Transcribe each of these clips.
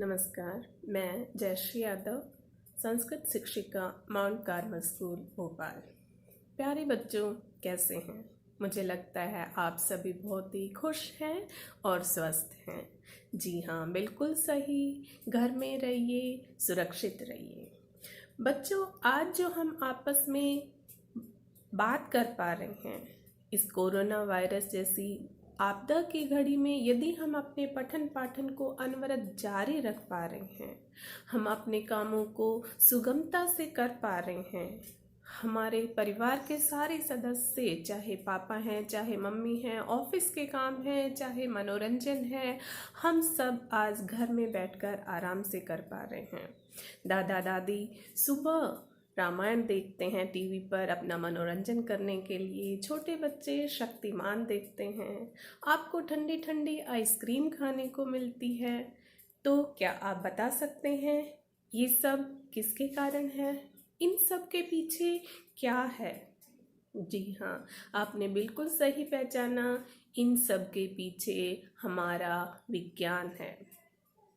नमस्कार, मैं जयश्री यादव, संस्कृत शिक्षिका, माउंट कार्मल स्कूल भोपाल। प्यारे बच्चों, कैसे हैं? मुझे लगता है आप सभी बहुत ही खुश हैं और स्वस्थ हैं। जी हाँ, बिल्कुल सही। घर में रहिए, सुरक्षित रहिए। बच्चों, आज जो हम आपस में बात कर पा रहे हैं, इस कोरोना वायरस जैसी आपदा की घड़ी में यदि हम अपने पठन पाठन को अनवरत जारी रख पा रहे हैं, हम अपने कामों को सुगमता से कर पा रहे हैं, हमारे परिवार के सारे सदस्य, चाहे पापा हैं, चाहे मम्मी हैं, ऑफिस के काम हैं, चाहे मनोरंजन है, हम सब आज घर में बैठकर आराम से कर पा रहे हैं। दादा दादी सुबह रामायण देखते हैं टीवी पर अपना मनोरंजन करने के लिए, छोटे बच्चे शक्तिमान देखते हैं, आपको ठंडी ठंडी आइसक्रीम खाने को मिलती है। तो क्या आप बता सकते हैं ये सब किसके कारण है? इन सब के पीछे क्या है? जी हाँ, आपने बिल्कुल सही पहचाना। इन सब के पीछे हमारा विज्ञान है।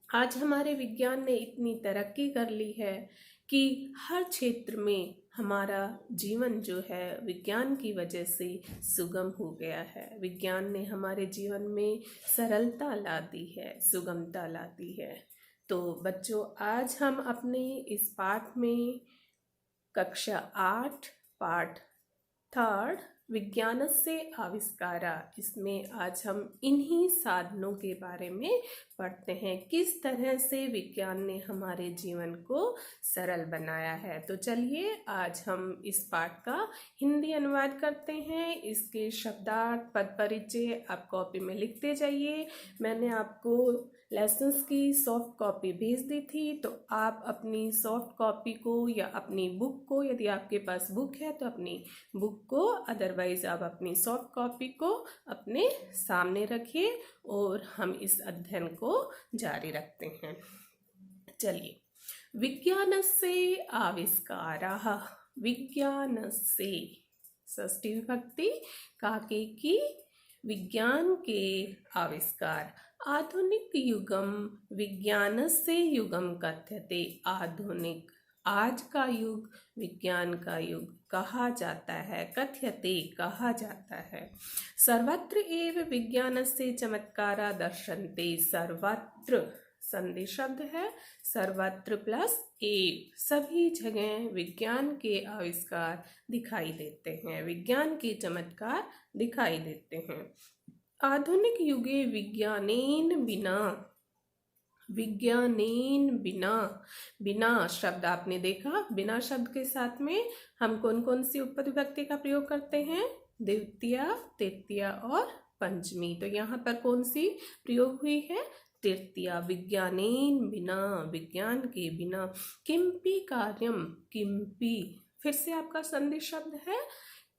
आज हमारे विज्ञान ने इतनी तरक्की कर ली है कि हर क्षेत्र में हमारा जीवन जो है विज्ञान की वजह से सुगम हो गया है। विज्ञान ने हमारे जीवन में सरलता ला दी है, सुगमता ला दी है। तो बच्चों, आज हम अपने इस पाठ में कक्षा 8 पाठ 3 विज्ञानस्य आविष्कारा, इसमें आज हम इन्हीं साधनों के बारे में पढ़ते हैं, किस तरह से विज्ञान ने हमारे जीवन को सरल बनाया है। तो चलिए आज हम इस पाठ का हिंदी अनुवाद करते हैं। इसके शब्दार्थ, पद परिचय आप कॉपी में लिखते जाइए। मैंने आपको लेसन्स की सॉफ्ट कॉपी भेज दी थी, तो आप अपनी सॉफ्ट कॉपी को या अपनी बुक को, यदि आपके पास बुक है तो अपनी बुक को, अदरवाइज आप अपनी सॉफ्ट कॉपी को अपने सामने रखिए और हम इस अध्ययन को जारी रखते हैं। चलिए, विज्ञानस्य आविष्कारः। विज्ञानस्य षष्ठी विभक्ति काके की, विज्ञान के आविष्कार। आधुनिक युगम विज्ञानस्य युगम कथ्यते। आधुनिक, आज का युग विज्ञान का युग कहा जाता है, कथ्यते कहा जाता है। सर्वत्र एव विज्ञानस्य चमत्कारा दर्शन्ते। सर्वत्र संधि शब्द है, सर्वत्र प्लस एव, सभी जगह विज्ञान के आविष्कार दिखाई देते हैं, विज्ञान के चमत्कार दिखाई देते हैं। आधुनिक युगे विज्ञानेन बिना, विज्ञानेन बिना, बिना शब्द आपने देखा, बिना शब्द के साथ में हम कौन कौन सी उपपद विभक्ति का प्रयोग करते हैं? द्वितीया, तृतीया और पंचमी। तो यहाँ पर कौन सी प्रयोग हुई है? तृतीया। विज्ञानेन बिना, विज्ञान के बिना। किम्पि कार्यम, किम्पि फिर से आपका संधि शब्द है,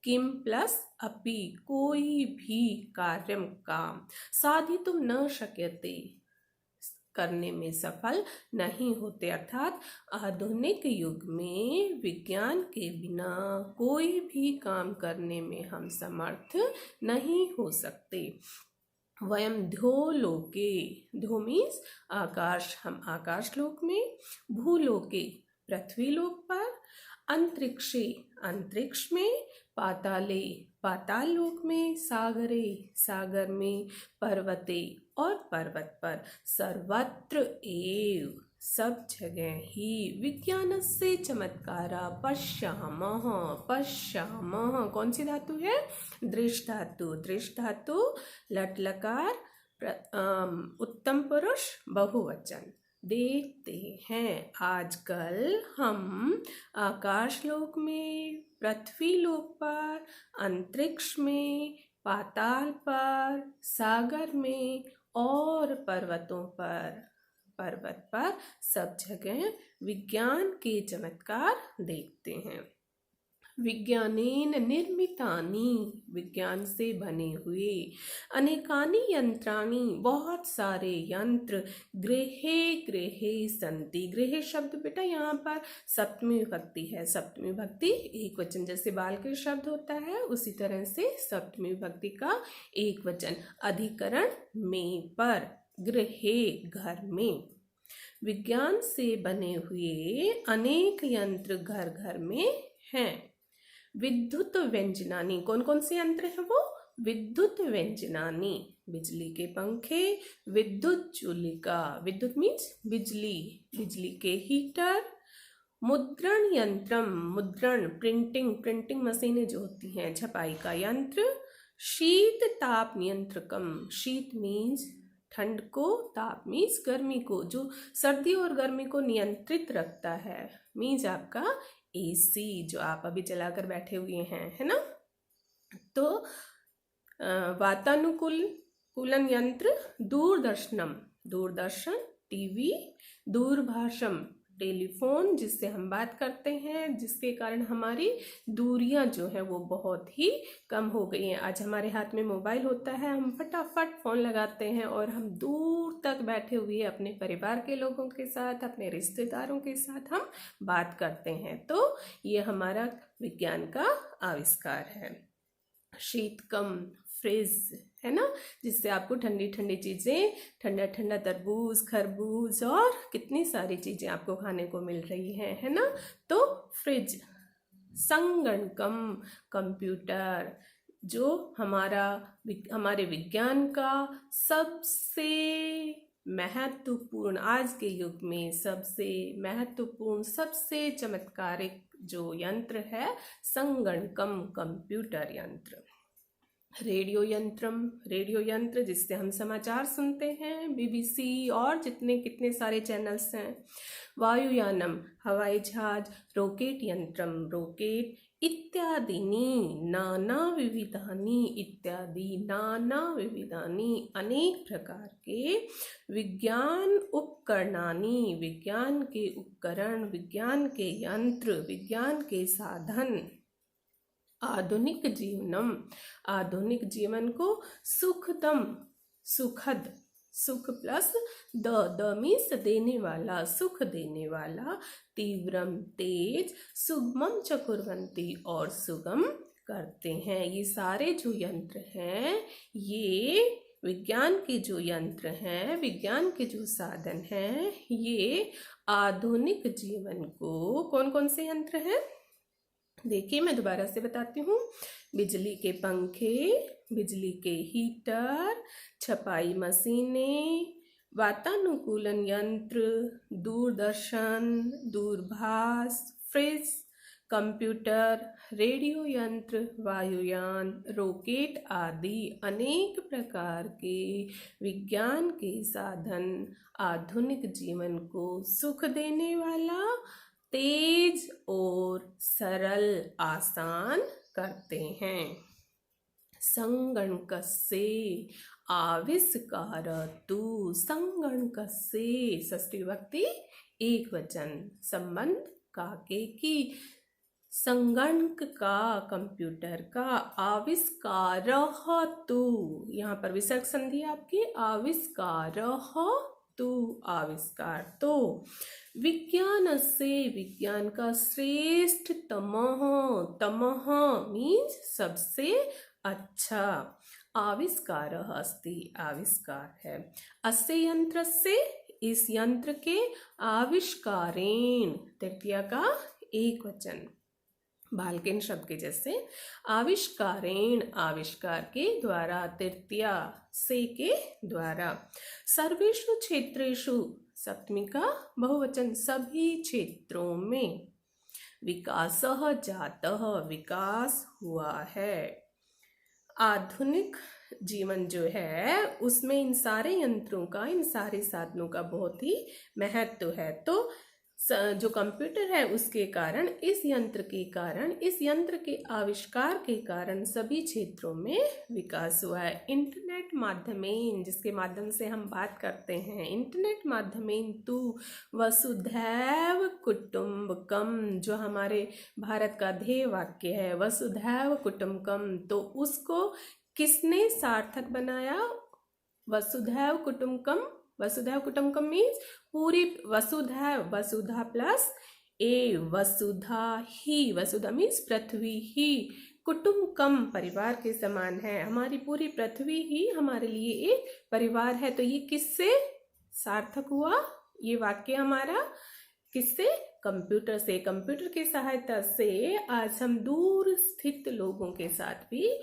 किम प्लस अपि, कोई भी कार्यम, काम। साधितुं न शक्यते, करने में सफल नहीं होते। अर्थात आधुनिक युग में विज्ञान के बिना कोई भी काम करने में हम समर्थ नहीं हो सकते। वयम ध्यो लोके, ध्यो मीन्स आकाश, हम आकाश लोक में, भूलोके पृथ्वी लोक पर, अंतरिक्षे अंतरिक्ष में, पाताले पाताल लोक में, सागरे सागर में, पर्वते और पर्वत पर, सर्वत्र एव सब जगह ही, विज्ञानस्य चमत्कारा पश्यामः। पश्यामः कौन सी धातु है? दृष्ट धातु। दृष्ट धातु लट लकार उत्तम पुरुष बहुवचन। देखते हैं, आजकल हम आकाशलोक में, पृथ्वी लोक पर, अंतरिक्ष में, पाताल पर, सागर में और पर्वतों पर, पर्वत पर सब जगह विज्ञान के चमत्कार देखते हैं। विज्ञानेन निर्मितानि, विज्ञान से बने हुए, अनेकानि यंत्राणि, बहुत सारे यंत्र, गृहे गृहे सन्ति। गृह शब्द बेटा यहाँ पर सप्तमी विभक्ति है। सप्तमी विभक्ति एक वचन, जैसे बाल के शब्द होता है उसी तरह से सप्तमी विभक्ति का एक वचन, अधिकरण में, पर, गृहे घर में। विज्ञान से बने हुए अनेक यंत्र घर घर में हैं। विद्युत व्यंजनानी, कौन कौन से यंत्र हैं वो? विद्युत व्यंजनानी, बिजली के पंखे, विद्युत चूलिका, विद्युत मीन्स बिजली, बिजली के हीटर, मुद्रण यंत्रम, मुद्रण प्रिंटिंग मशीनें जो होती हैं, छपाई का यंत्र, शीत ताप नियंत्रकम, शीत मीन्स ठंड को, ताप मीन्स गर्मी को, जो सर्दी और गर्मी को नियंत्रित रखता है, मीन्स आपका एसी जो आप अभी चलाकर बैठे हुए हैं, है ना। तो वातानुकूलन यंत्र, दूरदर्शन टीवी, दूरभाषम टेलीफोन जिससे हम बात करते हैं, जिसके कारण हमारी दूरियां जो है वो बहुत ही कम हो गई हैं। आज हमारे हाथ में मोबाइल होता है, हम फटाफट फ़ोन लगाते हैं और हम दूर तक बैठे हुए अपने परिवार के लोगों के साथ, अपने रिश्तेदारों के साथ हम बात करते हैं। तो ये हमारा विज्ञान का आविष्कार है। शीतकम फ्रिज, है ना, जिससे आपको ठंडी ठंडी चीज़ें, ठंडा ठंडा तरबूज, खरबूज और कितनी सारी चीज़ें आपको खाने को मिल रही हैं, है ना। तो फ्रिज। संगणकम कंप्यूटर, जो हमारे विज्ञान का सबसे महत्वपूर्ण, आज के युग में सबसे महत्वपूर्ण, सबसे चमत्कारिक जो यंत्र है, संगणकम कंप्यूटर यंत्र। रेडियो यंत्र जिससे हम समाचार सुनते हैं, बीबीसी और जितने कितने सारे चैनल्स हैं। वायुयानम हवाई जहाज, रॉकेट यंत्रम रॉकेट, इत्यादिनी नाना विविधानी अनेक प्रकार के विज्ञान उपकरणानी, विज्ञान के उपकरण, विज्ञान के यंत्र, विज्ञान के साधन। आधुनिक जीवन को सुखदम, सुखद, सुख प्लस द मीन्स देने वाला, सुख देने वाला, तीव्रम तेज, सुगमम चकुर्वंती और सुगम करते हैं। ये सारे जो यंत्र हैं, ये विज्ञान के जो यंत्र हैं, विज्ञान के जो साधन हैं, ये आधुनिक जीवन को, कौन कौन से यंत्र हैं देखिए, मैं दोबारा से बताती हूँ। बिजली के पंखे, बिजली के हीटर, छपाई मशीनें, वातानुकूलन यंत्र, दूरदर्शन, दूरभाष, फ्रिज, कंप्यूटर, रेडियो यंत्र, वायुयान, रॉकेट आदि अनेक प्रकार के विज्ञान के साधन आधुनिक जीवन को सुख देने वाला, तेज और सरल, आसान करते हैं। संगणकस्य आविष्कारतु, संगणकस्य षष्ठी विभक्ति एक वचन, संबंध काके की, संगणक का, कंप्यूटर का, आविष्कारतु, यहाँ पर विसर्ग संधि आपकी, आविष्कारतु आविष्कार। तो विज्ञान से, विज्ञान का श्रेष्ठतमः, तमः मीन्स सबसे अच्छा, आविष्कारः अस्ति आविष्कार है, अस्य यंत्र से इस यंत्र के, आविष्कारेण तृतीया का एक वचन, बालकेन शब्द के जैसे, आविष्कारेण आविष्कार के द्वारा, तृतीया से के द्वारा, सर्वेषु क्षेत्रेषु सप्तमी का बहुवचन, सभी क्षेत्रों में, विकासः जातः विकास हुआ है। आधुनिक जीवन जो है उसमें इन सारे यंत्रों का, इन सारे साधनों का बहुत ही महत्व है। तो जो कंप्यूटर है उसके कारण, इस यंत्र के कारण, इस यंत्र के आविष्कार के कारण सभी क्षेत्रों में विकास हुआ है। इंटरनेट माध्यमेन, जिसके माध्यम से हम बात करते हैं, इंटरनेट माध्यमेन तु वसुधैव कुटुंबकम, जो हमारे भारत का ध्येय वाक्य है, वसुधैव कुटुंबकम, तो उसको किसने सार्थक बनाया? वसुधैव कुटुंबकम, वसुधैव कुटुंबकम मीन्स पूरी, वसुधैव, वसुधा प्लस ए, वसुधा ही, वसुधा मीन्स पृथ्वी ही, कुटुंबकम परिवार के समान है, हमारी पूरी पृथ्वी ही हमारे लिए एक परिवार है। तो ये किससे सार्थक हुआ? ये वाक्य हमारा किससे? कंप्यूटर से। कंप्यूटर की सहायता से आज हम दूर स्थित लोगों के साथ भी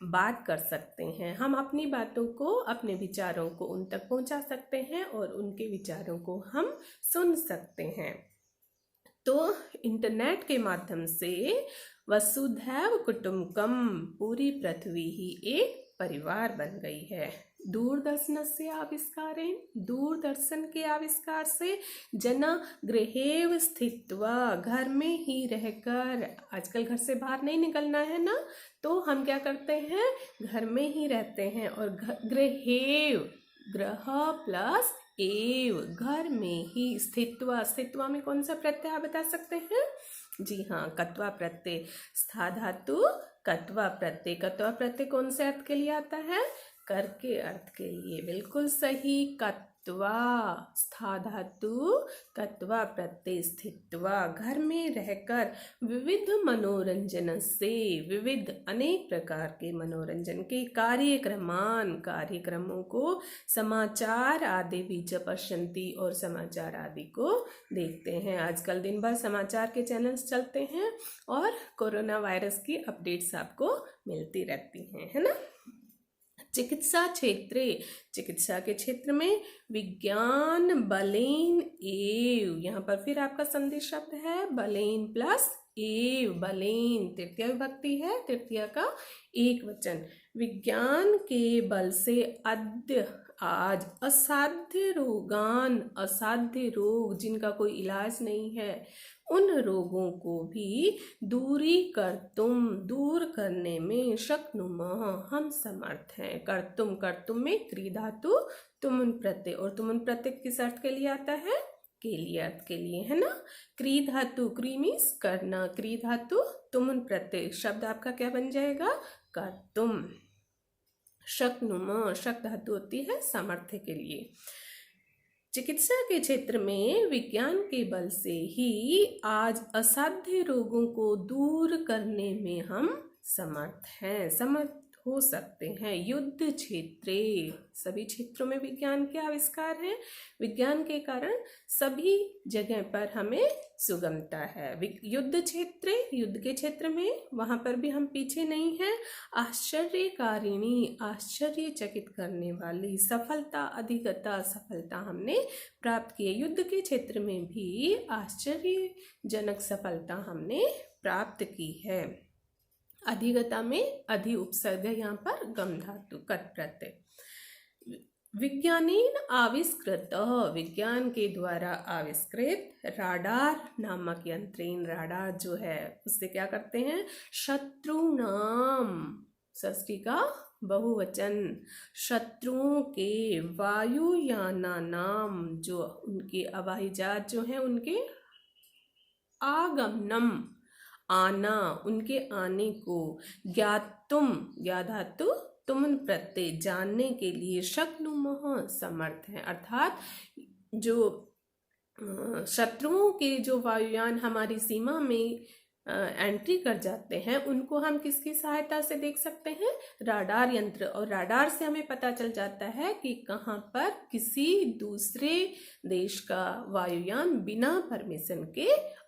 बात कर सकते हैं। हम अपनी बातों को, अपने विचारों को उन तक पहुंचा सकते हैं और उनके विचारों को हम सुन सकते हैं। तो इंटरनेट के माध्यम से वसुधैव कुटुंबकम, पूरी पृथ्वी ही एक परिवार बन गई है। दूरदर्शन से आविष्कारेण, दूरदर्शन के आविष्कार से जना गृहेव स्थित्वा, घर में ही रहकर, आजकल घर से बाहर नहीं निकलना है ना, तो हम क्या करते हैं? घर में ही रहते हैं। और गृहेव, ग्रह प्लस एव, घर में ही, स्थित्वा, स्थित्वा में कौन सा प्रत्यय आप बता सकते हैं? जी हाँ, कत्वा प्रत्यय। स्था धातु कत्वा प्रत्यय। कत्वा प्रत्यय कौन से अर्थ के लिए आता है? कर के अर्थ के लिए। बिल्कुल सही, कत्वा। स्था धातु कत्वा प्रत्यय स्थित्वा, घर में रहकर विविध मनोरंजन से, विविध अनेक प्रकार के मनोरंजन के कार्यक्रमों को, समाचार आदि भी च पश्यन्ति, और समाचार आदि को देखते हैं। आजकल दिन भर समाचार के चैनल्स चलते हैं और कोरोना वायरस की अपडेट्स आपको मिलती रहती हैं, है ना। चिकित्सा क्षेत्रे, चिकित्सा के क्षेत्र में विज्ञान बलेन एव, यहाँ पर फिर आपका संदेश शब्द है बलेन प्लस एव, बलेन तृतीय विभक्ति है, तृतीय का एक वचन। विज्ञान के बल से अद्य, आज, असाध्य रोगान, असाध्य रोग जिनका कोई इलाज नहीं है, उन रोगों को भी दूर करने में शक्नुमः, हम समर्थ हैं। कर्तुम, कर्तुम में क्री धातु तुमुन प्रत्यय, और तुमुन प्रत्यय किस अर्थ के लिए आता है? के लिए अर्थ के लिए, है ना। क्री धातु, क्री मीन्स करना, क्री धातु तुमुन प्रत्यय, शब्द आपका क्या बन जाएगा? कर्तुम। शक्नुमः, शक धातु होती है सामर्थ्य के लिए। चिकित्सा के क्षेत्र में विज्ञान के बल से ही आज असाध्य रोगों को दूर करने में हम समर्थ हैं, समर्थ हो सकते हैं। युद्ध क्षेत्रे, सभी क्षेत्रों में विज्ञान के आविष्कार हैं। विज्ञान के कारण सभी जगह पर हमें सुगमता है। युद्ध क्षेत्रे, युद्ध के क्षेत्र में, वहां पर भी हम पीछे नहीं हैं। आश्चर्यकारिणी, आश्चर्यचकित करने वाली सफलता, अधिगता, सफलता हमने प्राप्त की है। युद्ध के क्षेत्र में भी आश्चर्यजनक सफलता हमने प्राप्त की है। अधिगता में अधि उपसर्ग है यहाँ पर, गम धातु, कट प्रत्यय। विज्ञानेन आविष्कृत, विज्ञान के द्वारा आविष्कृत राडार नामक यंत्रेन, राडार जो है उससे क्या करते हैं? शत्रुनाम, षष्ठी का बहुवचन, शत्रुओं के, वायुयाना नाम, जो उनके हवाई जहाज जो है उनके, आगमनम, आना, उनके आने को, ज्ञातुम, ज्ञा धातु तुमुन प्रत्यय, जानने के लिए, शक्नुमः, समर्थ है। अर्थात जो शत्रुओं के जो वायुयान हमारी सीमा में एंट्री कर जाते हैं, उनको हम किसकी सहायता से देख सकते हैं? राडार यंत्र। और राडार से हमें पता चल जाता है कि कहाँ पर किसी दूसरे देश का वायुयान बिना परमिशन के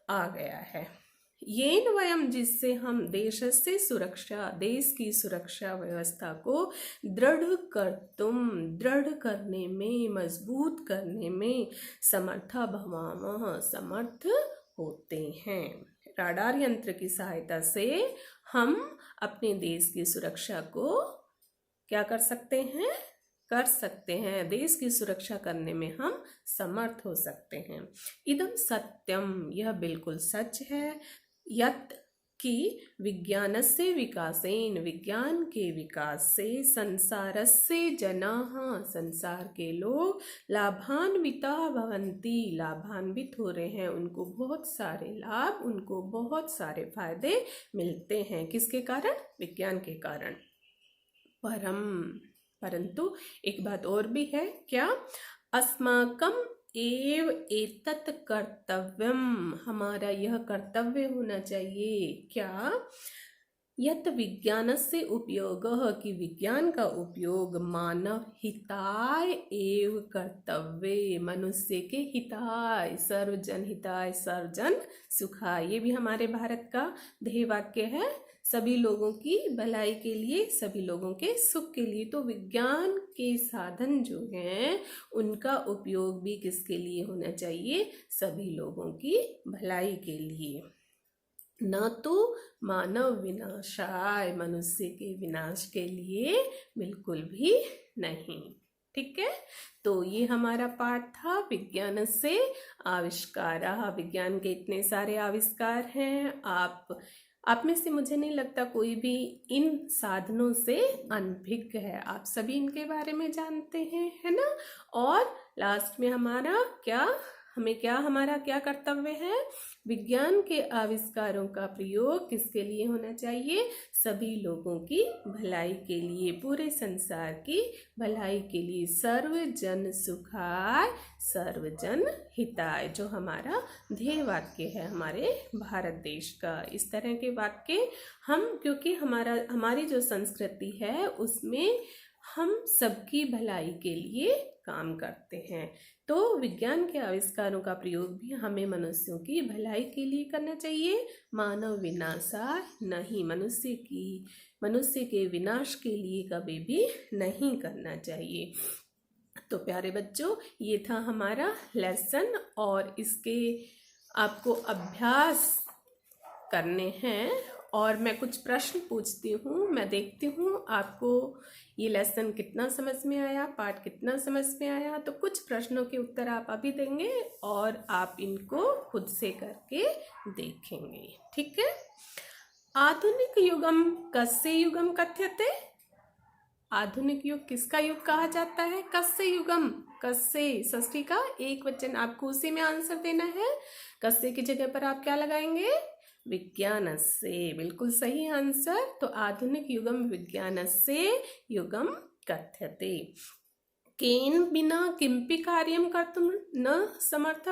आ गया है। येन वयम, जिससे हम देशस्य सुरक्षा, देश की सुरक्षा व्यवस्था को दृढ़ करने में, मजबूत करने में समर्था भवामः, समर्थ होते हैं। राडार यंत्र की सहायता से हम अपने देश की सुरक्षा को क्या कर सकते हैं? कर सकते हैं। देश की सुरक्षा करने में हम समर्थ हो सकते हैं। इदम सत्यम, यह बिल्कुल सच है। यत् कि विज्ञानस्य विकासेन, विज्ञान के विकास से, संसारस्य जनाः, संसार के लोग, लाभान्विता भवन्ति, लाभान्वित हो रहे हैं, उनको बहुत सारे लाभ, उनको बहुत सारे फायदे मिलते हैं। किसके कारण? विज्ञान के कारण। परंतु एक बात और भी है, क्या? अस्माकं एव एतत् कर्तव्यम, हमारा यह कर्तव्य होना चाहिए। क्या? यत् विज्ञानस्य उपयोगः कि विज्ञान का उपयोग मानव हिताय एव कर्तव्य, मनुष्य के हिताय, सर्वजन हिताय सर्वजन सुखाय, ये भी हमारे भारत का ध्येय वाक्य है, सभी लोगों की भलाई के लिए, सभी लोगों के सुख के लिए। तो विज्ञान के साधन जो हैं उनका उपयोग भी किसके लिए होना चाहिए? सभी लोगों की भलाई के लिए, न तो मानव विनाशाय, मनुष्य के विनाश के लिए बिल्कुल भी नहीं। ठीक है, तो ये हमारा पाठ था विज्ञान से आविष्कारः। विज्ञान के इतने सारे आविष्कार हैं, आप में से मुझे नहीं लगता कोई भी इन साधनों से अनभिज्ञ है, आप सभी इनके बारे में जानते हैं, है ना। और लास्ट में हमारा क्या कर्तव्य है? विज्ञान के आविष्कारों का प्रयोग किसके लिए होना चाहिए? सभी लोगों की भलाई के लिए, पूरे संसार की भलाई के लिए। सर्वजन सुखाय सर्वजन हिताय, जो हमारा ध्येय वाक्य है हमारे भारत देश का। इस तरह के वाक्य क्योंकि हमारी जो संस्कृति है उसमें हम सबकी भलाई के लिए काम करते हैं, तो विज्ञान के आविष्कारों का प्रयोग भी हमें मनुष्यों की भलाई के लिए करना चाहिए, मानव विनाशाय नहीं, मनुष्य के विनाश के लिए कभी भी नहीं करना चाहिए। तो प्यारे बच्चों, ये था हमारा लेसन और इसके आपको अभ्यास करने हैं और मैं कुछ प्रश्न पूछती हूँ, मैं देखती हूँ आपको ये लेसन कितना समझ में आया, पाठ कितना समझ में आया। तो कुछ प्रश्नों के उत्तर आप अभी देंगे और आप इनको खुद से करके देखेंगे। ठीक है। आधुनिक युगम कस्य युगम कथ्यते? आधुनिक युग किसका युग कहा जाता है? कस्य युगम, कस्य षष्ठी का एक वचन, आपको उसी में आंसर देना है। कस्य की जगह पर आप क्या लगाएंगे? विज्ञानस्य, बिल्कुल सही आंसर। तो आधुनिक युगम विज्ञानस्य युगम कथ्यते। केन बिना किमपि कार्यं कर्तुं न समर्थ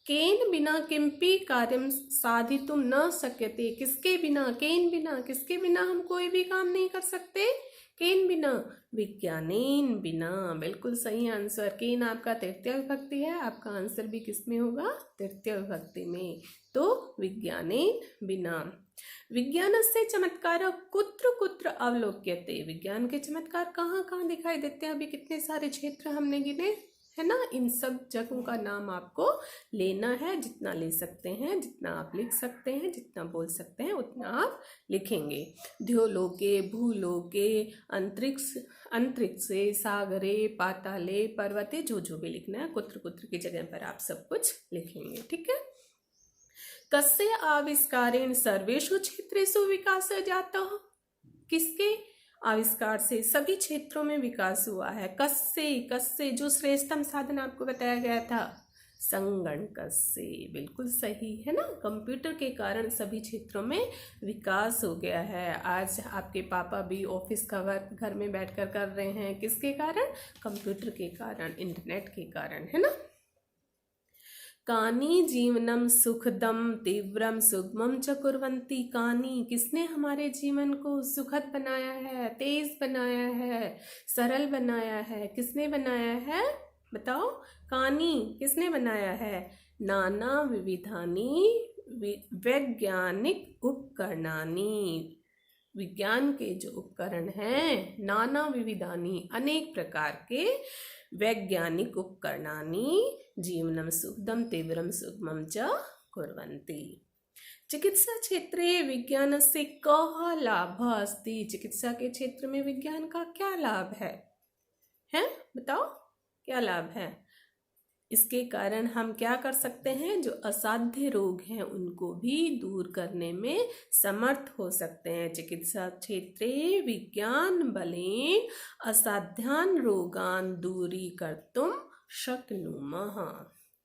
केन बिना किमपि कार्यं साधितुं न शक्यते। किसके बिना? केन बिना, किसके बिना हम कोई भी काम नहीं कर सकते? केन बिना? विज्ञानेन बिना, बिल्कुल सही आंसर। केन आपका तृतीय विभक्ति है, आपका आंसर भी किस में होगा? तृतीय विभक्ति में। तो विज्ञानेन बिना। विज्ञानस्य चमत्कार कुत्र कुत्र अवलोक्यते? विज्ञान के चमत्कार कहाँ कहाँ दिखाई देते हैं? अभी कितने सारे क्षेत्र हमने गिने, है ना। इन सब जगहों का नाम आपको लेना है, जितना ले सकते हैं, जितना आप लिख सकते हैं, जितना बोल सकते हैं उतना आप लिखेंगे। द्योलोके, भूलोके, अंतरिक्षे, सागरे, पाताले, पर्वते, जो भी लिखना है, कुत्र कुत्र की जगह पर आप सब कुछ लिखेंगे। ठीक है। कस्य आविष्कारेण सर्वेषु क्षेत्रेषु विकास जातः? किसके आविष्कार से सभी क्षेत्रों में विकास हुआ है? कस्य जो श्रेष्ठतम साधन आपको बताया गया था, संगणकस्य, बिल्कुल सही है ना। कंप्यूटर के कारण सभी क्षेत्रों में विकास हो गया है। आज आपके पापा भी ऑफिस का वर्क घर में बैठकर कर रहे हैं, किसके कारण? कंप्यूटर के कारण, इंटरनेट के कारण, है ना। कानी जीवनम सुखदम तीव्रम सुगमम च कुर्वन्ति। कानी, किसने हमारे जीवन को सुखद बनाया है, तेज बनाया है, सरल बनाया है? किसने बनाया है? बताओ। कानी किसने बनाया है? नाना विविधानि वैज्ञानिक उपकरणानि। विज्ञान के जो उपकरण हैं, नाना विविधानि, अनेक प्रकार के वैज्ञानिक उपकरणानि जीवनम सुखदम तीव्रम सुगमम च कुर्वन्ति। चिकित्सा क्षेत्रे विज्ञानस्य कः लाभः अस्ति? चिकित्सा के क्षेत्र में विज्ञान का क्या लाभ है? बताओ क्या लाभ है? इसके कारण हम क्या कर सकते हैं? जो असाध्य रोग हैं उनको भी दूर करने में समर्थ हो सकते हैं। चिकित्सा क्षेत्रे विज्ञान बलेन असाध्यान रोगान दूरीकर्तुं शक्नुमः।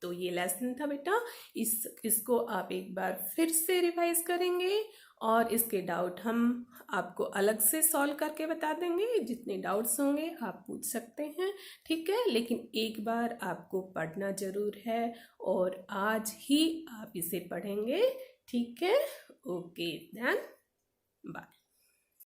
तो ये लेसन था बेटा, इसको आप एक बार फिर से रिवाइज करेंगे और इसके डाउट हम आपको अलग से सॉल्व करके बता देंगे। जितने डाउट्स होंगे आप पूछ सकते हैं, ठीक है। लेकिन एक बार आपको पढ़ना जरूर है और आज ही आप इसे पढ़ेंगे, ठीक है, ओके देन बाय।